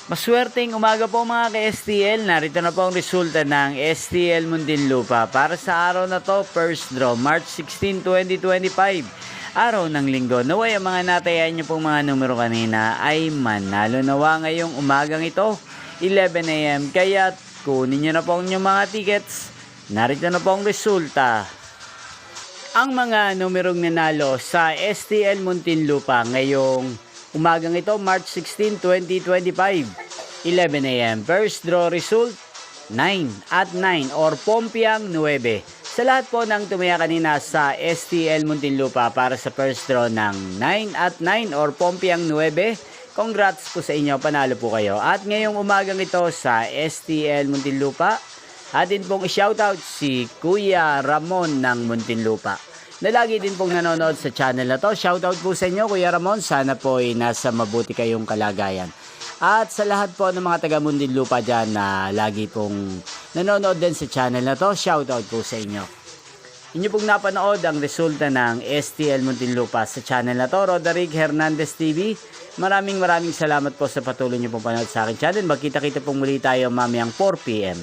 Maswerteng umaga po mga ka-STL. Narito na po ang resulta ng STL Muntinlupa para sa araw na to, first draw, March 16, 2025. Araw ng linggo. Naway ang mga natayan nyo pong mga numero kanina ay manalo nawa ngayong umagang ito, 11 AM. Kaya kunin nyo na po ang inyong mga tickets. Narito na po ang resulta. Ang mga numerong nanalo sa STL Muntinlupa ngayong umagang ito, March 16, 2025. 11 AM. First draw result, 9 at 9 or Pompiang 9. Sa lahat po ng tumaya kanina sa STL Muntinlupa para sa first draw ng 9 at 9 or Pompiang 9, congrats po sa inyo, panalo po kayo. At ngayong umagang ito sa STL Muntinlupa, atin pong i-shoutout si Kuya Ramon ng Muntinlupa na lagi din pong nanonood sa channel na to. Shoutout po sa inyo, Kuya Ramon. Sana po ay nasa mabuti kayong kalagayan. At sa lahat po ng mga taga Muntinlupa dyan na lagi pong nanonood din sa channel na to, shoutout po sa inyo. Inyo pong napanood ang resulta ng STL Muntinlupa sa channel na to, Roderick Hernandez TV. Maraming salamat po sa patuloy nyo pong panood sa akin channel. Magkita-kita pong muli tayo mamayang 4 PM.